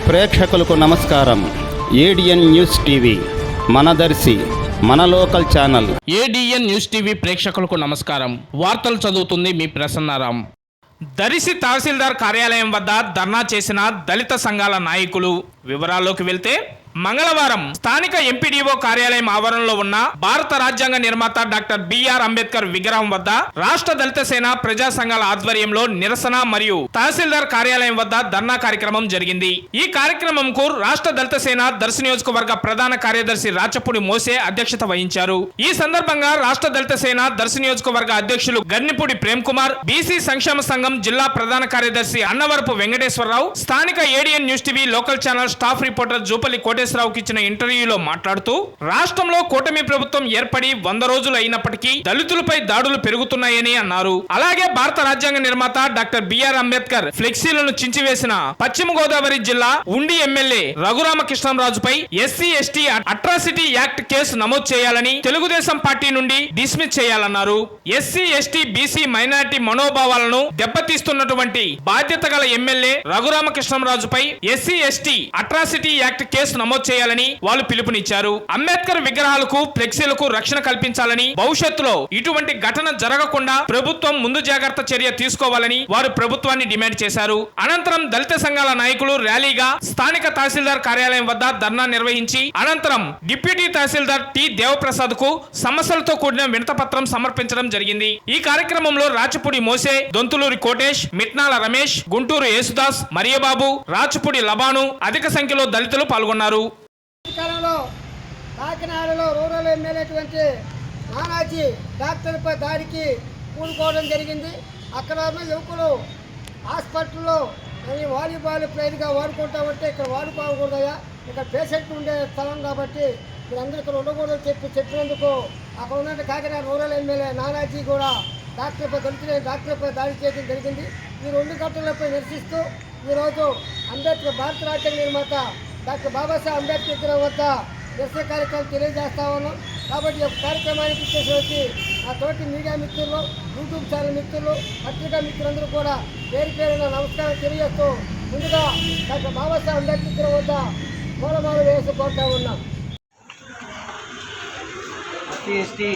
ప్రేక్షకులకు నమస్కారం. ADN news TV మనదర్శి మన local channel. ADN news TV ప్రేక్షకులకు నమస్కారం. వార్తలు చదువుతుంది మీ ప్రసన్నారాం. దర్శి తహసీల్దార్ కార్యాలయం వద్ద ధర్నా చేసిన దళిత సంఘాల నాయకులు. వివరాల్లోకి వెళ్తే మంగళవారం స్థానిక ఎంపీడీఓ కార్యాలయం ఆవరణలో ఉన్న భారత రాజ్యాంగ నిర్మాత డాక్టర్ బిఆర్ అంబేద్కర్ విగ్రహం వద్ద రాష్ట్ర దళిత సేన ప్రజా సంఘాల ఆధ్వర్యంలో నిరసన మరియు తహసీల్దార్ కార్యాలయం వద్ద ధర్నా కార్యక్రమం జరిగింది. ఈ కార్యక్రమంకు రాష్ట్ర దళిత సేన దర్శి నియోజకవర్గ ప్రధాన కార్యదర్శి రాచపూడి మోసే అధ్యక్షత వహించారు. ఈ సందర్భంగా రాష్ట్ర దళిత సేన దర్శి నియోజకవర్గ అధ్యక్షులు గన్నిపూడి ప్రేమ్ కుమార్, బీసీ సంక్షేమ సంఘం జిల్లా ప్రధాన కార్యదర్శి అన్నవరపు వెంకటేశ్వరరావు, స్థానిక ADN news TV local channel staff reporter Jupalli కోటేశ్వరరావుకి ఇచ్చిన ఇంటర్వ్యూలో మాట్లాడుతూ రాష్ట్రంలో కూటమి ప్రభుత్వం ఏర్పడి 100 రోజులు అయినప్పటికీ దళితులపై దాడులు పెరుగుతున్నాయని అన్నారు. అలాగే భారత రాజ్యాంగ నిర్మాత డాక్టర్ బిఆర్ అంబేద్కర్ ఫ్లెక్సీలను చించివేసిన పశ్చిమ గోదావరి జిల్లా ఉండి ఎమ్మెల్యే రఘురామకృష్ణంరాజుపై SC ST atrocity act case నమోదు చేయాలని తెలుగుదేశం పార్టీ నుండి డిస్మిస్ చేయాలన్నారు. ఎస్సీ ఎస్టీ బీసీ మైనారిటీ మనోభావాలను దెబ్బతీస్తున్నటువంటి బాధ్యత గల ఎమ్మెల్యే రఘురామకృష్ణంరాజుపై SC ST atrocity act case నమోదు చేయాలని వాళ్ళు పిలుపునిచ్చారు. అంబేద్కర్ విగ్రహాలకు ఫ్లెక్సీలకు రక్షణ కల్పించాలని, భవిష్యత్తులో ఇటువంటి ఘటన జరగకుండా ప్రభుత్వం ముందు జాగ్రత్త చర్య తీసుకోవాలని వారు ప్రభుత్వాన్ని డిమాండ్ చేశారు. అనంతరం దళిత సంఘాల నాయకులు ర్యాలీగా స్థానిక తహసీల్దార్ కార్యాలయం వద్ద ధర్నా నిర్వహించి అనంతరం డిప్యూటీ తహసీల్దార్ టి దేవప్రసాద్ కు సమస్యలతో కూడిన వినతపత్రం సమర్పించడం జరిగింది. ఈ కార్యక్రమంలో రాచపూడి మోసే, దొంతులూరి కోటేష్, మిట్నాల రమేష్, గుంటూరు యేసుదాస్, మరియబాబు, రాచపూడి లబాను అధిక సంఖ్యలో దళితులు పాల్గొన్నారు. కాకినాడలో రూరల్ ఎమ్మెల్యేటువంటి నానాజీ డాక్టర్పై దాడికి కూడుకోవడం జరిగింది. అక్కడ ఉన్న యువకులు హాస్పిటల్లో వాలీబాల్ ప్లేయర్గా వాడుకుంటామంటే ఇక్కడ వాడుకోకూడదయా, ఇక్కడ పేషెంట్ ఉండే స్థలం కాబట్టి మీరందరూ ఇక్కడ ఉండకూడదని చెప్పినందుకు అక్కడ ఉన్న కాకినాడ రూరల్ ఎమ్మెల్యే నానాజీ కూడా డాక్టర్పై దాడి చేయడం జరిగింది. ఈ 2 ఘటనలపై నిరసిస్తూ ఈరోజు అంబేద్కర్ భారత రాజ్యాంగ నిర్మాత డాక్టర్ బాబాసాహెబ్ అంబేద్కర్ విగ్రహం వద్ద నిరసన కార్యక్రమం తెలియజేస్తా ఉన్నాం. కాబట్టి ఈ కార్యక్రమానికి వచ్చి ఆ తోటి మీడియా మిత్రులు, యూట్యూబ్ ఛానల్ మిత్రులు, పత్రికా మిత్రులందరూ కూడా పేరున నమస్కారం తెలియజేస్తూ ముందుగా డాక్టర్ బాబాసాహెబ్ అంబేద్కర్ విగ్రహం వద్ద పూలమాల వేసి కోరుతా ఉన్నాం. ఎస్టీ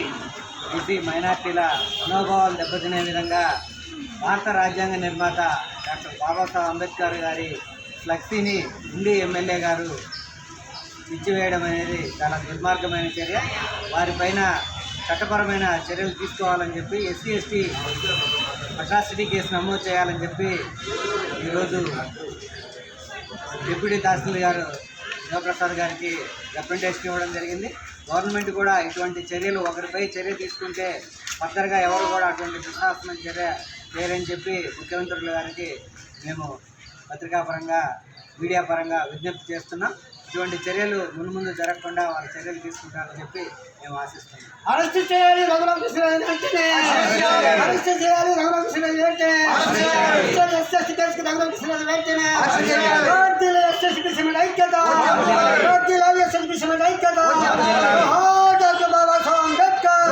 బీసీ మైనార్టీల మనోభావాలు దెబ్బతినే విధంగా భారత రాజ్యాంగ నిర్మాత డాక్టర్ బాబాసాహెబ్ అంబేద్కర్ గారి ఫ్లెక్సీని ఉండి ఎమ్మెల్యే గారు ఇచ్చివేయడం అనేది చాలా దుర్మార్గమైన చర్య. వారిపైన చట్టపరమైన చర్యలు తీసుకోవాలని చెప్పి ఎస్సీ ఎస్టీ అట్రాసిటీ కేసు నమోదు చేయాలని చెప్పి ఈరోజు డిప్యూటీ తహసీల్దార్ గారు శివప్రసాద్ గారికి రిప్రజెంటేషన్ ఇవ్వడం జరిగింది. గవర్నమెంట్ కూడా ఇటువంటి చర్యలు ఒకరిపై చర్య తీసుకుంటే ఫర్దర్గా ఎవరు కూడా అటువంటి దుశ్శాసనం చర్య చేయరని చెప్పి ముఖ్యమంత్రుల గారికి మేము పత్రికాపరంగా మీడియా పరంగా విజ్ఞప్తి చేస్తున్నాం. ఇటువంటి చర్యలు ముందు జరగకుండా వారు చర్యలు తీసుకుంటారని చెప్పి మేము ఆశిస్తున్నాం. అరెస్ట్ చేయాలి రఘురామకృష్ణరాజు వెంటనే, అరెస్ట్ చేయాలి రఘురామకృష్ణరాజు వెంటనే, రఘురామకృష్ణరాజు వెంటనే, ఐక్యత, డాక్టర్ బాబాసాహెబ్ అంబేద్కర్.